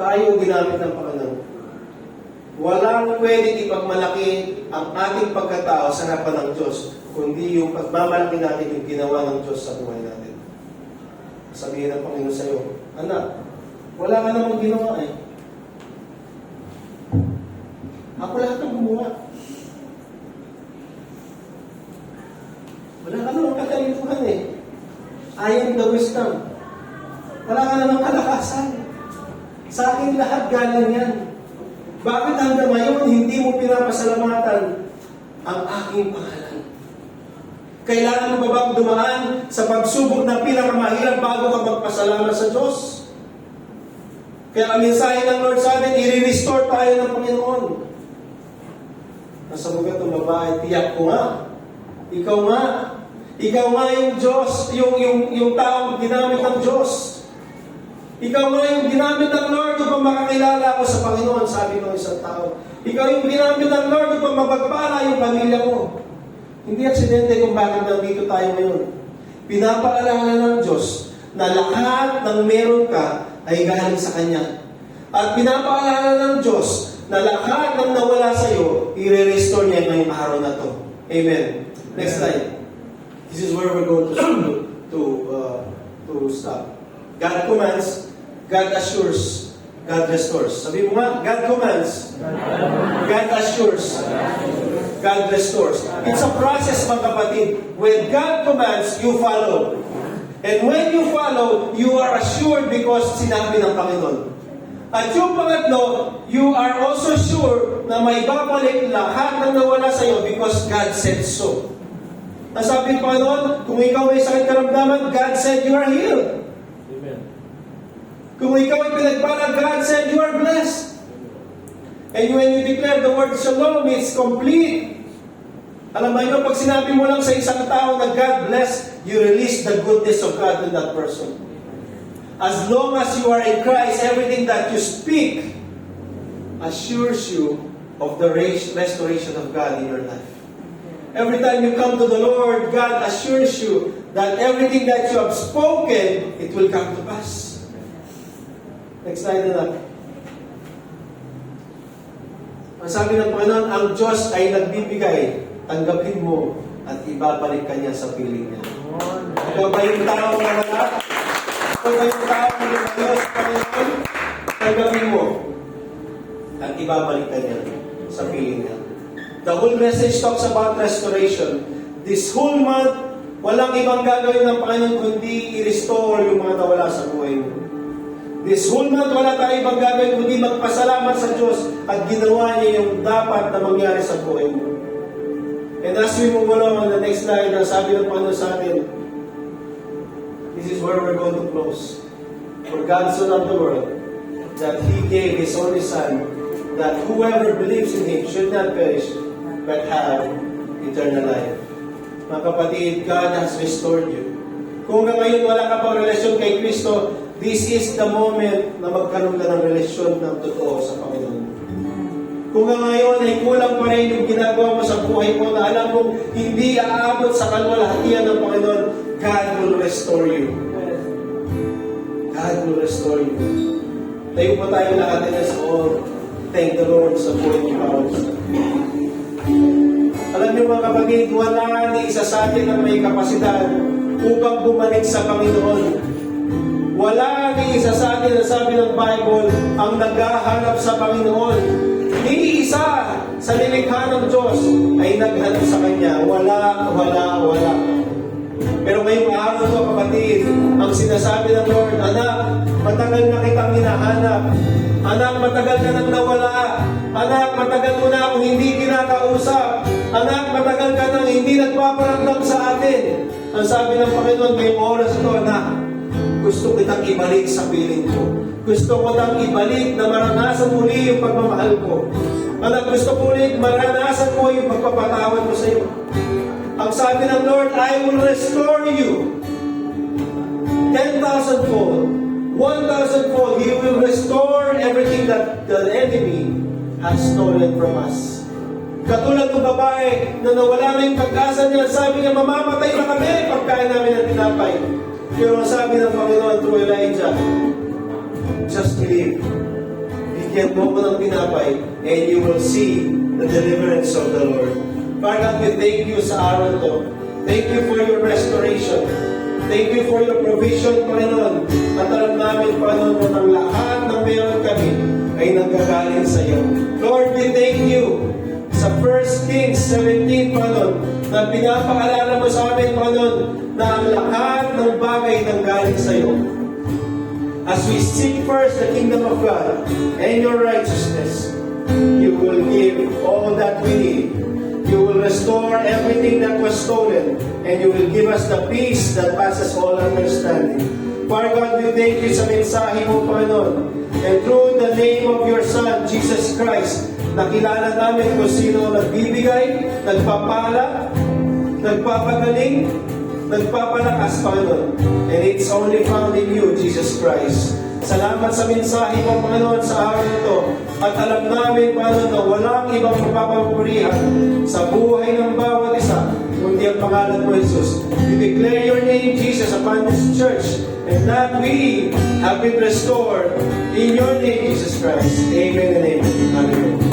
Tayo ginamit ng Panginoon. Walang pwedeng ipagmalaki ang ating pagkatao sa harapan ng Diyos, kundi yung pagmamalaki natin yung ginawa ng Diyos sa buhay natin. Sabihin ng Panginoon sa iyo, anak, wala ka namang ginawa eh. Ako lahat ang gumawa. Wala ka namang katalituhan eh. I am the wisdom. Wala ka namang kalakasan. Sa akin lahat galing yan. Bakit hanggang ngayon hindi mo pinapasalamatan ang aking pangalan? Kailangan mo ba bang dumaan sa pagsubok na pinakamahirap bago ka magpasalamat sa Diyos? Kaya ang mensahe ng Lord sa atin, i-restore tayo ng Panginoon. Nasa mga itong babae, tiyak ko nga. Ikaw nga. Ikaw nga yung Diyos, yung taong ginamit ng Diyos. Ikaw nga yung ginamit ng Lord upang makakilala ako sa Panginoon, sabi ng isang tao. Ikaw yung ginamit ng Lord upang mapagpala yung pamilya mo. Hindi aksidente kung bakit nandito tayo ngayon. Pinapaalala ng Diyos na lahat ng meron ka ay galing sa Kanya. At pinapaalala ng Diyos na lahat ng nawala sa iyo, i-restore niya ngayong araw na to. Amen. Next slide. This is where we're going to stop. God commands, God assures, God restores. Sabi mo nga, God commands, God assures, God restores. It's a process, mga kapatid. When God commands, you follow. And when you follow, you are assured because sinabi ng Panginoon. At yung pangatlo, you are also sure na may babalik lahat ng nawala sa iyo because God said so. Nasabi ng Panginoon, kung ikaw ay sakit karamdaman, God said you are healed. Amen. Kung ikaw ay pinagpala, God said you are blessed. And when you declare the word shalom, it's complete. Alam mo yun, pag sinabi mo lang sa isang tao na God bless, you release the goodness of God in that person. As long as you are in Christ, everything that you speak assures you of the restoration of God in your life. Every time you come to the Lord, God assures you that everything that you have spoken, it will come to pass. Next slide na lang. Ang sabi ng Panginoon, ang Diyos ay nagbibigay, tanggapin mo at ibabalik ka niya sa piling niya. Ikaw ba yung tao na wala? Ikaw ba yung tao na lumayo sa Panginoon? Tanggapin mo at ibabalik ka niya sa piling niya. The whole message talks about restoration. This whole month, walang ibang gagawin ng Panginoon kundi i-restore yung mga nawala sa buhay mo. This whole month, wala tayong ibang gagawin kundi magpasalamat sa Diyos at ginawa niya yung dapat na mangyari sa buhay mo. And as we move along on the next slide, sabi ng Panginoon sa atin, this is where we're going to close. For God so loved the world that He gave His only Son, that whoever believes in Him should not perish, but have eternal life. Mga kapatid, God has restored you. Kung ngayon wala ka pang relasyon kay Kristo, this is the moment na magkaroon ka ng relasyon ng totoo sa Panginoon. Kung ngayon ay kulang pa rin yung ginagawa mo sa buhay mo na alam mong hindi aabot sa kalwalhatian ng Panginoon, God will restore you. God will restore you. Tayo po tayo lahat in this all. Thank the Lord sa buhay ng bawat isa. Alam niyo mga kapatid, wala ni isa sa atin ang may kapasidad upang bumalik sa Panginoon. Wala ni isa sa atin na sabi ng Bible ang naghahanap sa Panginoon. Ni isa sa nilikha ng Diyos ay naghanap sa Kanya. Wala. Pero ngayong araw ko kapatid, ang sinasabi ng Lord, anak, matagal na kitang hinahanap. Anak, matagal ka nang nawala. Anak, matagal mo na akong hindi kinakausap. Anak, matagal ka nang hindi nagpaparamdam sa atin. Ang sabi ng Panginoon, ngayong oras ito, anak, gusto kitang ibalik sa piling ko. Gusto ko kitang ibalik na maranasan muli yung pagmamahal ko. Anak, gusto ko ulit maranasan mo yung pagpapatawad ko sa iyo. Ang sabi ng Lord, I will restore you 10,000-fold, 1,000-fold. He will restore everything that the enemy has stolen from us. Katulad ng babae na nawala na yung pag-asa niya, sabi niya, mamamatay na kami pagkain namin ng tinapay. Pero ang sabi ng Panginoon through Elijah, just believe. Bigyan mo ko ng tinapay and you will see the deliverance of the Lord. Father God, we thank you sa araw to. Thank you for your restoration. Thank you for your provision, Panginoon. At alam namin, Panginoon, na ang lahat ng meron kami ay nanggagaling sa iyo. Lord, we thank you sa 1 Kings 17, Panginoon, na pinapaalala mo sa amin, Panginoon, na ang lahat ng bagay nanggaling sa iyo. As we seek first the kingdom of God and your righteousness, you will give all that we need. You will restore everything that was stolen, and you will give us the peace that passes all understanding. Father God, we thank you sa mensahe mo, Panginoon. And through the name of your Son, Jesus Christ, nakilala namin kung sino nagbibigay, nagpapala, nagpapagaling, nagpapalakas, Panginoon. And it's only found in you, Jesus Christ. Salamat sa mensahe mo, Panginoon, sa araw ito. At alam namin, Panginoon, na walang ibang mapapapurihan sa buhay ng bawat isa, kundi ang pangalan mo, Jesus. We declare your name, Jesus, upon this church, and that we have been restored in your name, Jesus Christ. Amen and amen. Hallelujah.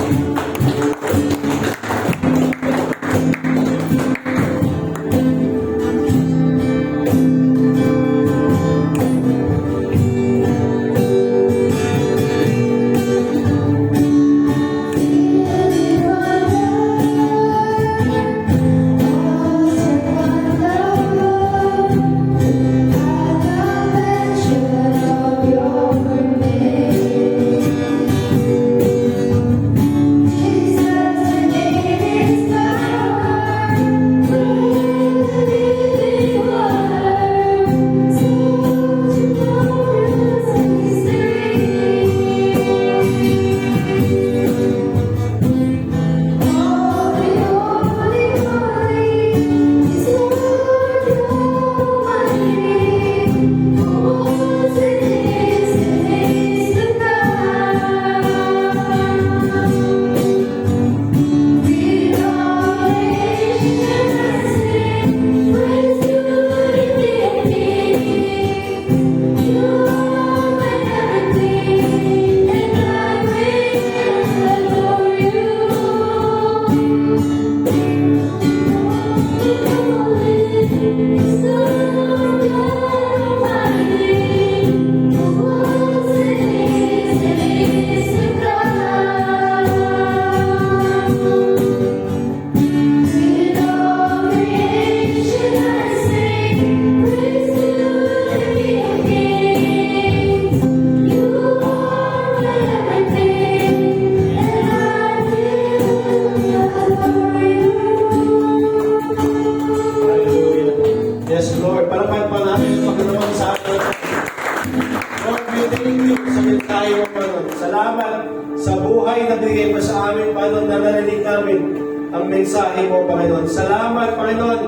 ang mensahe mo, Panginoon. Salamat, Panginoon,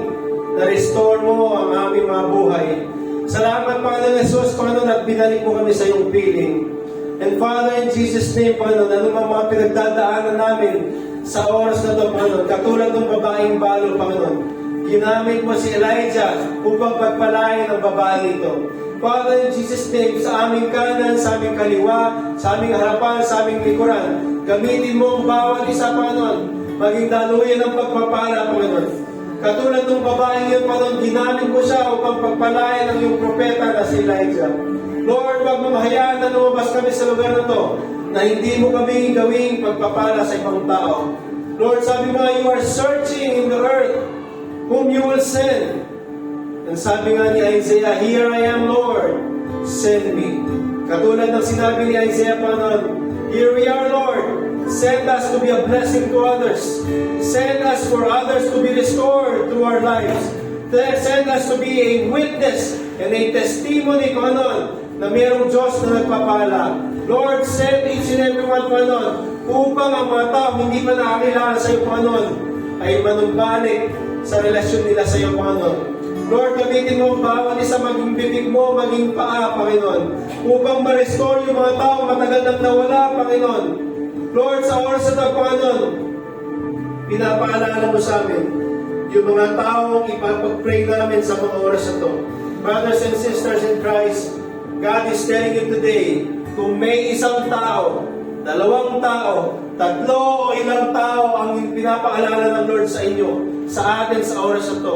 na-restore mo ang aming mga buhay. Salamat, Panginoon Jesus, Panginoon, at binalik mo kami sa iyong piling. And Father, in Jesus' name, Panginoon, anumang mga pinagdadaanan namin sa oras na ito, Panginoon, katulad ng babaeng balo, Panginoon, ginamit mo si Elijah upang pagpalain ang babae ito. Father, in Jesus' name, sa aming kanan, sa aming kaliwa, sa aming harapan, sa aming likuran, gamitin mo ang bawat isa, Panginoon, maging daluyan ng pagpapala, Panginoon. Katulad ng babae yun, Panginoon, ginamit mo siya upang pagpalain ang iyong propeta na si Elijah. Lord, wag mo mahayaan na lumabas kami sa lugar na to, na hindi mo kami gawing pagpapala sa ibang tao. Lord, sabi mo, you are searching in the earth whom you will send. And sabi nga ni Isaiah, here I am, Lord, send me. Katulad ng sinabi ni Isaiah, Panginoon, here we are, Lord, Send us to be a blessing to others. Send us for others to be restored through our lives. Send us to be a witness and a testimony, Panginoon, na mayroong Diyos na nagpapala. Lord, send each and every one, Panginoon, upang ang mga tao hindi pa nakakilala sa iyo, Panginoon, ay manumbalik sa relasyon nila sa iyo, Panginoon. Lord, gamitin mo ang bawat isa, maging bibig mo, maging paa, Panginoon, upang ma-restore yung mga tao matagal nang nawala, Panginoon. Lord, sa oras na ito, Panginoon, pinapaalala mo sa amin yung mga taong ipapag-pray namin sa mga oras na ito. Brothers and sisters in Christ, God is telling you today, kung may isang tao, dalawang tao, tatlo o ilang tao ang pinapaalala ng Lord sa inyo, sa atin sa oras na ito,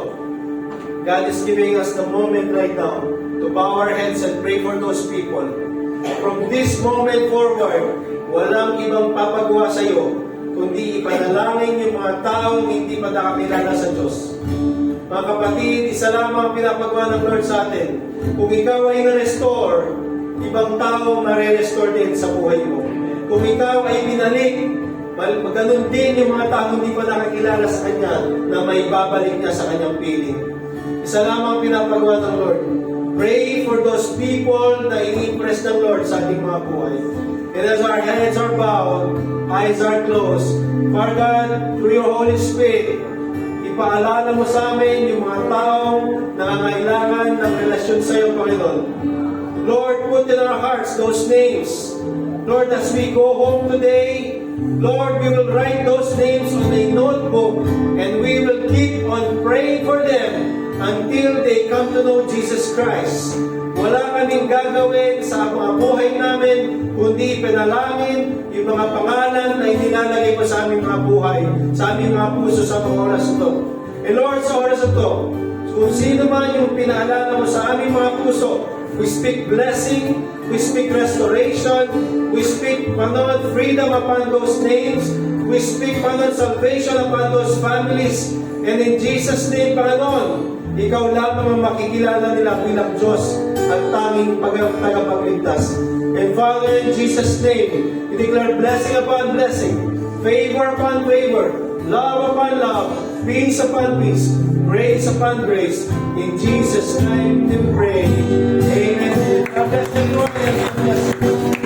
God is giving us the moment right now to bow our heads and pray for those people. From this moment forward, walang ibang papagawa sa iyo, kundi ipanalangin yung mga taong hindi pa nakakilala sa Diyos. Mga kapatid, isa lamang pinapagawa ng Lord sa atin. Kung ikaw ay na-restore, ibang tao mare-restore din sa buhay mo. Kung ikaw ay binalik, ganun din yung mga tao hindi pa nakakilala sa Kanya na may babalik niya sa Kanyang piling. Isa lamang pinapagawa ng Lord. Pray for those people na i-impress ng Lord sa ating mga buhay. And as our heads are bowed, eyes are closed, Father God, through your Holy Spirit, ipaalala mo sa amin yung mga taong nangangailangan ng relasyon sa iyo, Panginoon. Lord, put in our hearts those names. Lord, as we go home today, Lord, we will write those names on a notebook and we will keep on praying for them until they come to know Jesus Christ. Wala kaming gagawin sa mga buhay namin, kundi penalangin yung mga pangalan na inilalagay pa sa aming mga buhay, sa aming mga puso sa mga oras ito. And Lord, sa oras ito, kung sino man yung pinaalala mo sa aming mga puso, we speak blessing, we speak restoration, we speak, Panginoon, freedom upon those names, we speak, Panginoon, salvation upon those families, and in Jesus' name, Panginoon, ikaw lamang ang makikilala nila bilang Diyos at tanging tagapagligtas. And Father, in Jesus' name, we declare blessing upon blessing, favor upon favor, love upon love, peace upon peace, grace upon grace. In Jesus' name we pray. Amen. God bless you, Lord, and God bless you.